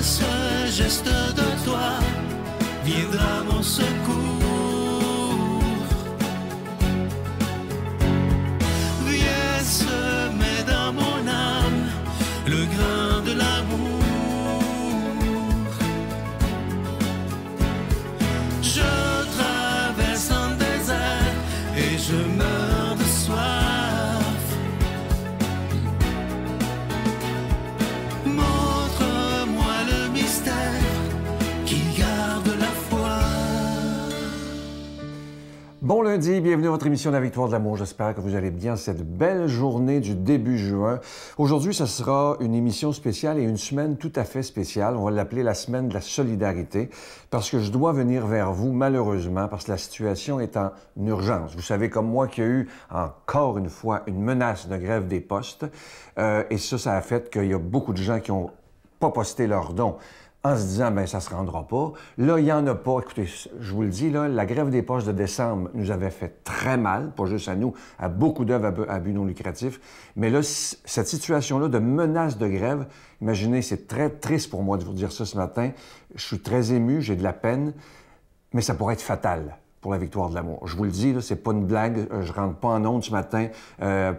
ce geste de toi viendra mon secours. Viens semer dans mon âme le grain de l'amour. Je traverse un désert et je meurs de soif. Montre-moi le mystère qui garde la foi. Bon lundi, bienvenue à votre émission La Victoire de l'amour. J'espère que vous allez bien cette belle journée du début juin. Aujourd'hui, ce sera une émission spéciale et une semaine tout à fait spéciale. On va l'appeler la semaine de la solidarité parce que je dois venir vers vous, malheureusement, parce que la situation est en urgence. Vous savez comme moi qu'il y a eu encore une fois une menace de grève des postes et ça a fait qu'il y a beaucoup de gens qui n'ont pas posté leurs dons en se disant, bien, ça ne se rendra pas. Là, il n'y en a pas. Écoutez, je vous le dis, là, la grève des postes de décembre nous avait fait très mal, pas juste à nous, à beaucoup d'œuvres à but non lucratif. Mais là, cette situation-là de menace de grève, imaginez, c'est très triste pour moi de vous dire ça ce matin. Je suis très ému, j'ai de la peine, mais ça pourrait être fatal pour la victoire de l'amour. Je vous le dis, là, c'est pas une blague. Je rentre pas en ondes ce matin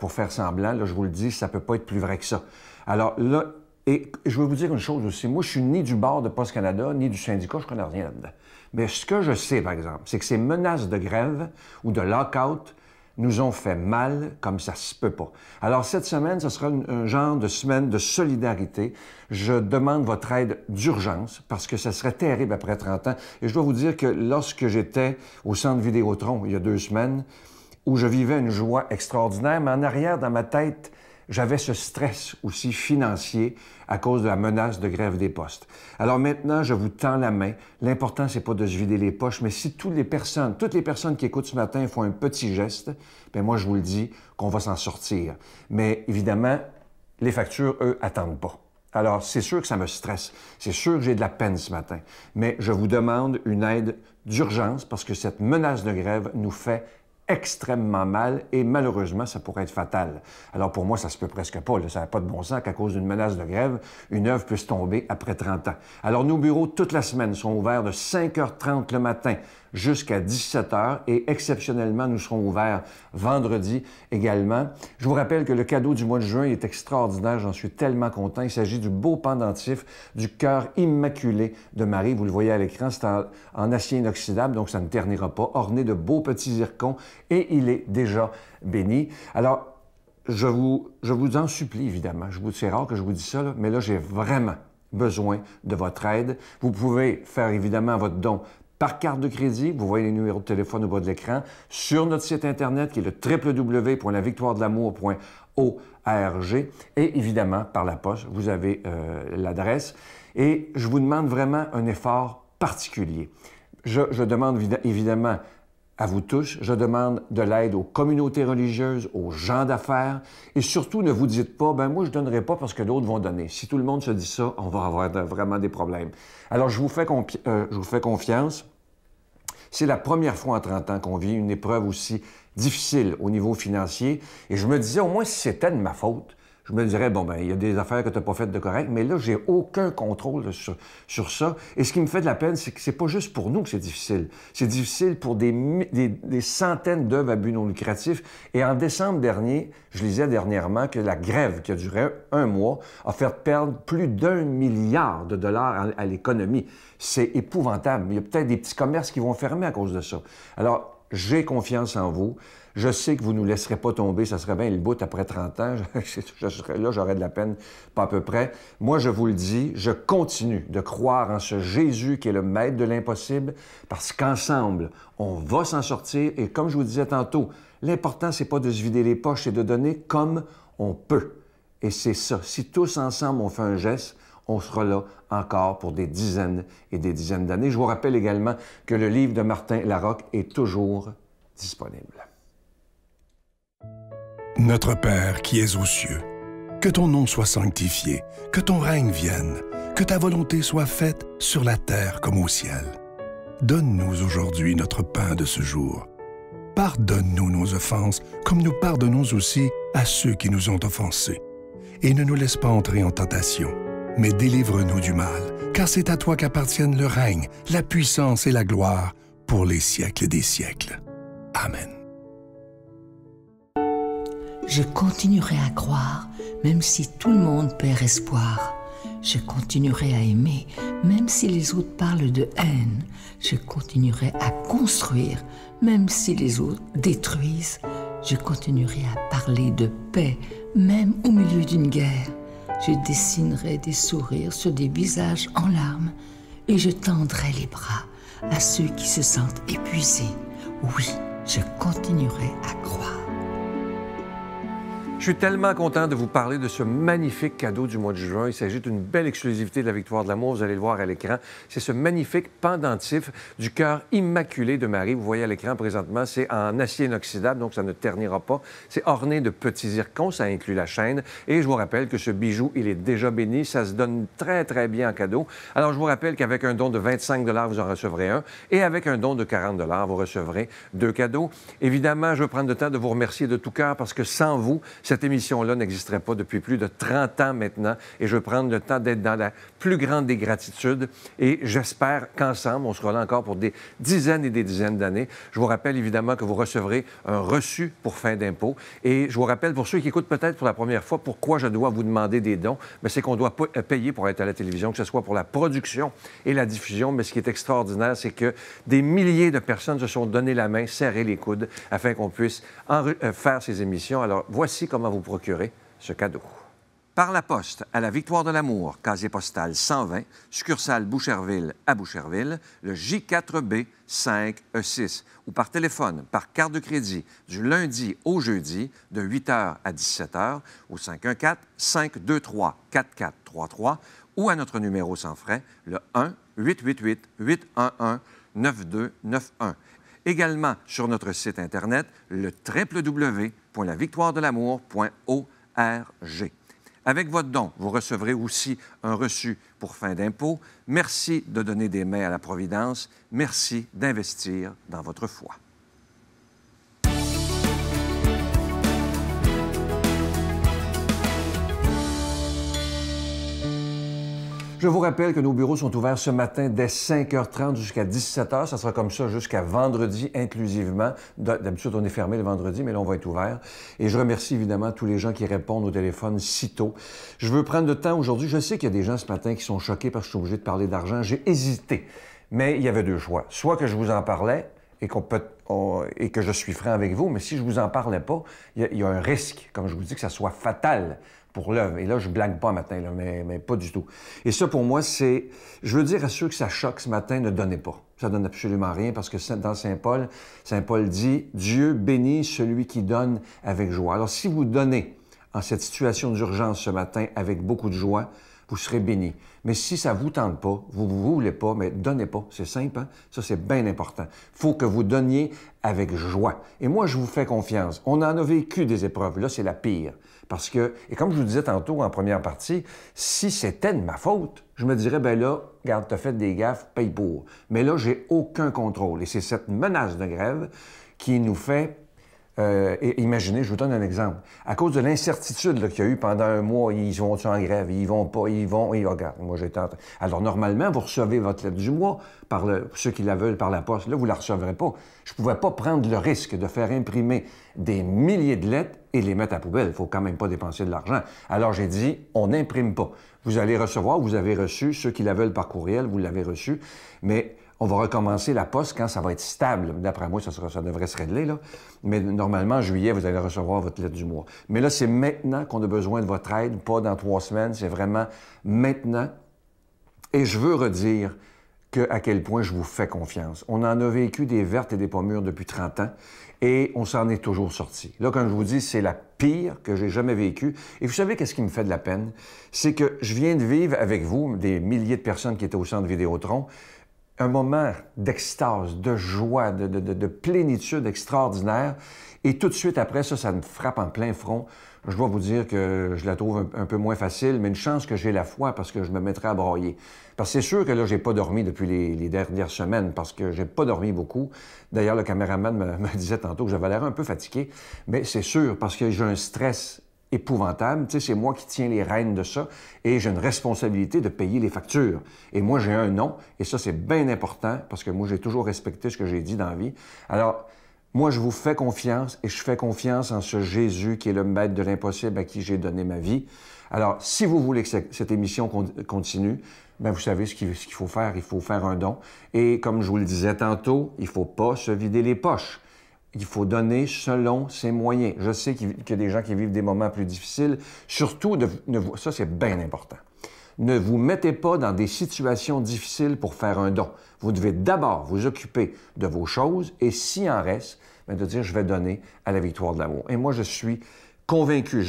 pour faire semblant. Là, je vous le dis, ça peut pas être plus vrai que ça. Alors là, et je vais vous dire une chose aussi. Moi, je suis ni du bord de Poste Canada, ni du syndicat, je connais rien là-dedans. Mais ce que je sais, par exemple, c'est que ces menaces de grève ou de lock-out nous ont fait mal comme ça se peut pas. Alors, cette semaine, ce sera un genre de semaine de solidarité. Je demande votre aide d'urgence parce que ça serait terrible après 30 ans. Et je dois vous dire que lorsque j'étais au Centre Vidéotron, il y a 2 semaines, où je vivais une joie extraordinaire, mais en arrière, dans ma tête, j'avais ce stress aussi financier à cause de la menace de grève des postes. Alors maintenant, je vous tends la main. L'important, c'est pas de se vider les poches, mais si toutes les personnes qui écoutent ce matin font un petit geste, bien moi, je vous le dis qu'on va s'en sortir. Mais évidemment, les factures, eux, attendent pas. Alors, c'est sûr que ça me stresse. C'est sûr que j'ai de la peine ce matin. Mais je vous demande une aide d'urgence parce que cette menace de grève nous fait extrêmement mal et malheureusement, ça pourrait être fatal. Alors pour moi, ça se peut presque pas. Là. Ça n'a pas de bon sens qu'à cause d'une menace de grève, une œuvre puisse tomber après 30 ans. Alors nos bureaux, toute la semaine, sont ouverts de 5h30 le matin jusqu'à 17h et exceptionnellement, nous serons ouverts vendredi également. Je vous rappelle que le cadeau du mois de juin est extraordinaire. J'en suis tellement content. Il s'agit du beau pendentif du cœur immaculé de Marie. Vous le voyez à l'écran, c'est en acier inoxydable, donc ça ne ternira pas, orné de beaux petits zircons et il est déjà béni. Alors, je vous en supplie, évidemment. C'est rare que je vous dise ça, là, mais là, j'ai vraiment besoin de votre aide. Vous pouvez faire, évidemment, votre don par carte de crédit. Vous voyez les numéros de téléphone au bas de l'écran. Sur notre site Internet, qui est le www.lavictoiredelamour.org. Et évidemment, par la poste, vous avez l'adresse. Et je vous demande vraiment un effort particulier. Je demande évidemment à vous tous, je demande de l'aide aux communautés religieuses, aux gens d'affaires, et surtout, ne vous dites pas, ben moi, je donnerai pas parce que d'autres vont donner. Si tout le monde se dit ça, on va avoir vraiment des problèmes. Alors, je vous fais confiance. C'est la première fois en 30 ans qu'on vit une épreuve aussi difficile au niveau financier, et je me disais, au moins, si c'était de ma faute, je me dirais, bon, ben il y a des affaires que tu n'as pas faites de correct, mais là, j'ai aucun contrôle sur ça. Et ce qui me fait de la peine, c'est que c'est pas juste pour nous que c'est difficile. C'est difficile pour des centaines d'œuvres à but non lucratif. Et en décembre dernier, je lisais dernièrement que la grève qui a duré 1 mois a fait perdre plus d'1 milliard de dollars à l'économie. C'est épouvantable. Il y a peut-être des petits commerces qui vont fermer à cause de ça. Alors, j'ai confiance en vous. Je sais que vous ne nous laisserez pas tomber. Ça serait bien le bout après 30 ans. Je serais là, j'aurais de la peine, pas à peu près. Moi, je vous le dis, je continue de croire en ce Jésus qui est le maître de l'impossible parce qu'ensemble, on va s'en sortir. Et comme je vous disais tantôt, l'important, c'est pas de se vider les poches, c'est de donner comme on peut. Et c'est ça. Si tous ensemble, on fait un geste, on sera là encore pour des dizaines et des dizaines d'années. Je vous rappelle également que le livre de Martin Larocque est toujours disponible. Notre Père qui es aux cieux, que ton nom soit sanctifié, que ton règne vienne, que ta volonté soit faite sur la terre comme au ciel. Donne-nous aujourd'hui notre pain de ce jour. Pardonne-nous nos offenses, comme nous pardonnons aussi à ceux qui nous ont offensés. Et ne nous laisse pas entrer en tentation, mais délivre-nous du mal, car c'est à toi qu'appartiennent le règne, la puissance et la gloire pour les siècles des siècles. Amen. Je continuerai à croire, même si tout le monde perd espoir. Je continuerai à aimer, même si les autres parlent de haine. Je continuerai à construire, même si les autres détruisent. Je continuerai à parler de paix, même au milieu d'une guerre. Je dessinerai des sourires sur des visages en larmes et je tendrai les bras à ceux qui se sentent épuisés. Oui, je continuerai à croire. Je suis tellement content de vous parler de ce magnifique cadeau du mois de juin. Il s'agit d'une belle exclusivité de la Victoire de l'amour. Vous allez le voir à l'écran. C'est ce magnifique pendentif du cœur immaculé de Marie. Vous voyez à l'écran présentement, c'est en acier inoxydable, donc ça ne ternira pas. C'est orné de petits zircons, ça inclut la chaîne. Et je vous rappelle que ce bijou, il est déjà béni. Ça se donne très, très bien en cadeau. Alors, je vous rappelle qu'avec un don de 25 $ vous en recevrez un. Et avec un don de 40 $ vous recevrez 2 cadeaux. Évidemment, je veux prendre le temps de vous remercier de tout cœur parce que sans vous, cette émission-là n'existerait pas depuis plus de 30 ans maintenant et je veux prendre le temps d'être dans la plus grande des gratitudes et j'espère qu'ensemble, on sera là encore pour des dizaines et des dizaines d'années. Je vous rappelle évidemment que vous recevrez un reçu pour fin d'impôt et je vous rappelle pour ceux qui écoutent peut-être pour la première fois pourquoi je dois vous demander des dons, mais c'est qu'on doit payer pour être à la télévision, que ce soit pour la production et la diffusion, mais ce qui est extraordinaire, c'est que des milliers de personnes se sont donné la main, serré les coudes afin qu'on puisse faire ces émissions. Alors, voici comment vous procurer ce cadeau. Par la poste, à la Victoire de l'amour, casier postal 120, succursale Boucherville à Boucherville, le J4B 5E6, ou par téléphone, par carte de crédit, du lundi au jeudi, de 8h à 17h, au 514-523-4433, ou à notre numéro sans frais, le 1-888-811-9291. Également sur notre site Internet, le www.lavictoiredelamour.org. Avec votre don, vous recevrez aussi un reçu pour fin d'impôt. Merci de donner des mains à la Providence. Merci d'investir dans votre foi. Je vous rappelle que nos bureaux sont ouverts ce matin dès 5h30 jusqu'à 17h. Ça sera comme ça jusqu'à vendredi inclusivement. D'habitude, on est fermé le vendredi, mais là, on va être ouvert. Et je remercie évidemment tous les gens qui répondent au téléphone si tôt. Je veux prendre le temps aujourd'hui. Je sais qu'il y a des gens ce matin qui sont choqués parce que je suis obligé de parler d'argent. J'ai hésité, mais il y avait deux choix. Soit que je vous en parlais et que je suis franc avec vous, mais si je vous en parlais pas, il y a un risque, comme je vous dis, que ça soit fatal pour l'œuvre. Et là, je blague pas matin, là, mais pas du tout. Et ça, pour moi, c'est... Je veux dire à ceux que ça choque ce matin, ne donnez pas. Ça donne absolument rien parce que dans Saint Paul dit « Dieu bénit celui qui donne avec joie ». Alors, si vous donnez en cette situation d'urgence ce matin avec beaucoup de joie, vous serez béni. Mais si ça ne vous tente pas, vous ne voulez pas, mais donnez pas. C'est simple, hein? Ça, c'est bien important. Il faut que vous donniez avec joie. Et moi, je vous fais confiance. On en a vécu des épreuves. Là, c'est la pire. Parce que, et comme je vous disais tantôt en première partie, si c'était de ma faute, je me dirais, ben là, regarde, t'as fait des gaffes, paye pour. Mais là, j'ai aucun contrôle. Et c'est cette menace de grève qui nous fait... et imaginez, je vous donne un exemple. À cause de l'incertitude qu'il y a eu pendant un mois, ils vont-tu en grève, ils vont pas, ils vont, et regarde, moi j'étais en train... Alors normalement, vous recevez votre lettre du mois, ceux qui la veulent par la poste, là, vous la recevrez pas. Je pouvais pas prendre le risque de faire imprimer des milliers de lettres et les mettre à la poubelle. Il faut quand même pas dépenser de l'argent. Alors j'ai dit, on n'imprime pas. Vous allez recevoir, vous avez reçu, ceux qui la veulent par courriel, vous l'avez reçu, mais... On va recommencer la poste quand ça va être stable. D'après moi, ça devrait se régler, là. Mais normalement, en juillet, vous allez recevoir votre lettre du mois. Mais là, c'est maintenant qu'on a besoin de votre aide, pas dans 3 semaines. C'est vraiment maintenant. Et je veux redire à quel point je vous fais confiance. On en a vécu des vertes et des pas mûres depuis 30 ans et on s'en est toujours sorti. Là, comme je vous dis, c'est la pire que j'ai jamais vécue. Et vous savez qu'est-ce qui me fait de la peine? C'est que je viens de vivre avec vous, des milliers de personnes qui étaient au centre Vidéotron, un moment d'extase, de joie, de plénitude extraordinaire. Et tout de suite après ça me frappe en plein front. Je dois vous dire que je la trouve un peu moins facile, mais une chance que j'ai la foi parce que je me mettrais à brailler. Parce que c'est sûr que là, j'ai pas dormi depuis les dernières semaines parce que j'ai pas dormi beaucoup. D'ailleurs, le caméraman me disait tantôt que j'avais l'air un peu fatigué, mais c'est sûr parce que j'ai un stress épouvantable. Tu sais, c'est moi qui tiens les rênes de ça et j'ai une responsabilité de payer les factures. Et moi, j'ai un nom et ça, c'est bien important parce que moi, j'ai toujours respecté ce que j'ai dit dans la vie. Alors, moi, je vous fais confiance et je fais confiance en ce Jésus qui est le maître de l'impossible à qui j'ai donné ma vie. Alors, si vous voulez que cette émission continue, bien, vous savez ce qu'il faut faire. Il faut faire un don. Et comme je vous le disais tantôt, il ne faut pas se vider les poches. Il faut donner selon ses moyens. Je sais qu'il y a des gens qui vivent des moments plus difficiles. Surtout, ça, c'est bien important. Ne vous mettez pas dans des situations difficiles pour faire un don. Vous devez d'abord vous occuper de vos choses et s'il en reste, bien, de dire « je vais donner à la victoire de l'amour ». Et moi, je suis convaincu.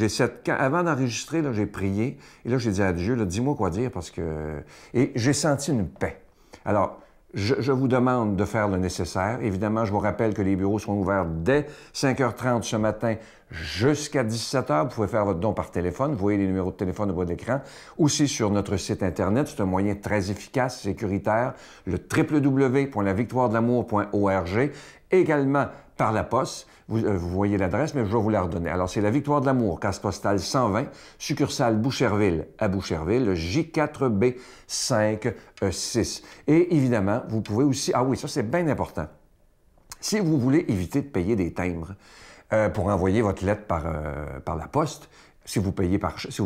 Avant d'enregistrer, j'ai prié et là, j'ai dit à Dieu, dis-moi quoi dire parce que... Et j'ai senti une paix. Alors, je vous demande de faire le nécessaire. Évidemment, je vous rappelle que les bureaux sont ouverts dès 5h30 ce matin jusqu'à 17h. Vous pouvez faire votre don par téléphone. Vous voyez les numéros de téléphone au bas de l'écran. Aussi sur notre site Internet. C'est un moyen très efficace, sécuritaire. Le www.lavictoiredelamour.org. Également par la poste. Vous voyez l'adresse, mais je vais vous la redonner. Alors, c'est la Victoire de l'Amour, case postale 120, succursale Boucherville à Boucherville, le J4B56. Et évidemment, vous pouvez aussi... Ah oui, ça, c'est bien important. Si vous voulez éviter de payer des timbres pour envoyer votre lettre par la poste, si vous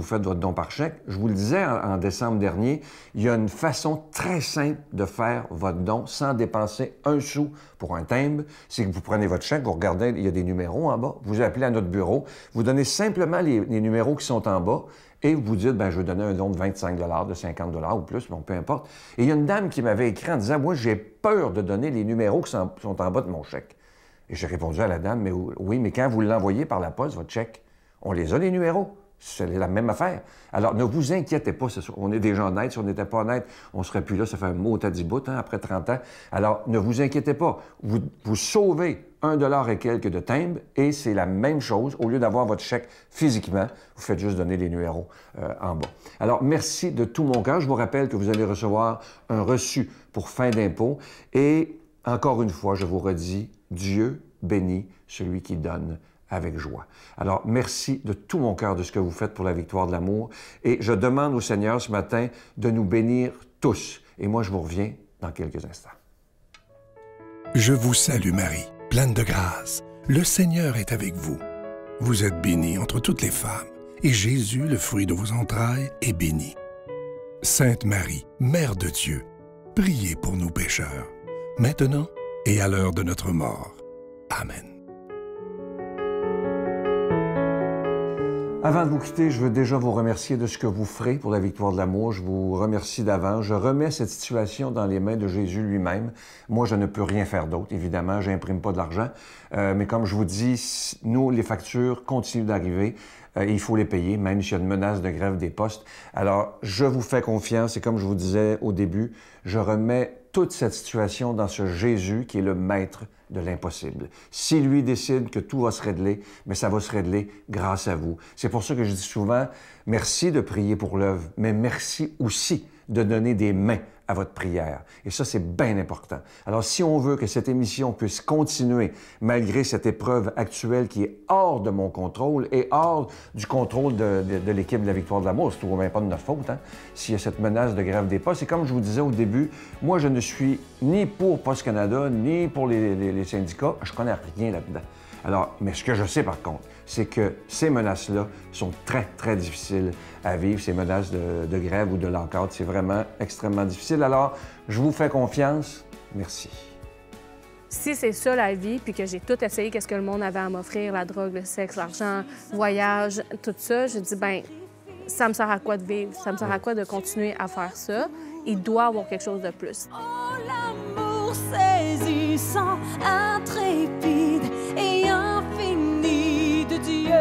faites votre don par chèque, je vous le disais en décembre dernier, il y a une façon très simple de faire votre don sans dépenser un sou pour un timbre. C'est que vous prenez votre chèque, vous regardez, il y a des numéros en bas, vous appelez à notre bureau, vous donnez simplement les numéros qui sont en bas et vous dites, bien, je vais donner un don de 25 de 50 ou plus, bon, peu importe. Et il y a une dame qui m'avait écrit en disant, moi, j'ai peur de donner les numéros qui sont en bas de mon chèque. Et j'ai répondu à la dame, mais oui, mais quand vous l'envoyez par la poste, votre chèque, on les a, les numéros. C'est la même affaire. Alors, ne vous inquiétez pas. On est des gens honnêtes. Si on n'était pas honnête, on ne serait plus là. Ça fait un mot à 10 bouts, après 30 ans. Alors, ne vous inquiétez pas. Vous sauvez $1 et quelques de timbre et c'est la même chose. Au lieu d'avoir votre chèque physiquement, vous faites juste donner les numéros en bas. Alors, merci de tout mon cœur. Je vous rappelle que vous allez recevoir un reçu pour fin d'impôt. Et encore une fois, je vous redis, Dieu bénit celui qui donne avec joie. Alors, merci de tout mon cœur de ce que vous faites pour la victoire de l'amour. Et je demande au Seigneur ce matin de nous bénir tous. Et moi, je vous reviens dans quelques instants. Je vous salue Marie, pleine de grâce. Le Seigneur est avec vous. Vous êtes bénie entre toutes les femmes, et Jésus, le fruit de vos entrailles, est béni. Sainte Marie, Mère de Dieu, priez pour nous pécheurs, maintenant et à l'heure de notre mort. Amen. Avant de vous quitter, je veux déjà vous remercier de ce que vous ferez pour la victoire de l'amour. Je vous remercie d'avance. Je remets cette situation dans les mains de Jésus lui-même. Moi, je ne peux rien faire d'autre. Évidemment, je n'imprime pas de l'argent. Mais comme je vous dis, nous, les factures continuent d'arriver. Il faut les payer, même s'il y a une menace de grève des postes. Alors, je vous fais confiance et comme je vous disais au début, je remets toute cette situation dans ce Jésus qui est le maître de l'impossible. Si lui décide que tout va se régler, mais ça va se régler grâce à vous. C'est pour ça que je dis souvent, merci de prier pour l'œuvre, mais merci aussi de donner des mains à votre prière. Et ça, c'est bien important. Alors, si on veut que cette émission puisse continuer malgré cette épreuve actuelle qui est hors de mon contrôle et hors du contrôle de l'équipe de la Victoire de l'amour, c'est tout même pas de notre faute, hein, s'il y a cette menace de grève des postes. Et comme je vous disais au début, moi, je ne suis ni pour Poste Canada, ni pour les syndicats. Je connais rien là-dedans. Alors, mais ce que je sais par contre, c'est que ces menaces-là sont très, très difficiles à vivre, ces menaces de grève ou de lockout. C'est vraiment extrêmement difficile. Alors, je vous fais confiance. Merci. Si c'est ça la vie, puis que j'ai tout essayé, qu'est-ce que le monde avait à m'offrir, la drogue, le sexe, l'argent, voyage, tout ça, je dis, ben, ça me sert à quoi de vivre? Ça me sert à quoi de continuer à faire ça? Il doit y avoir quelque chose de plus. Oh, l'amour saisissant, intrépide et infini de Dieu.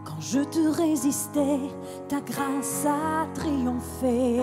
Quand je te résistais, ta grâce a triomphé.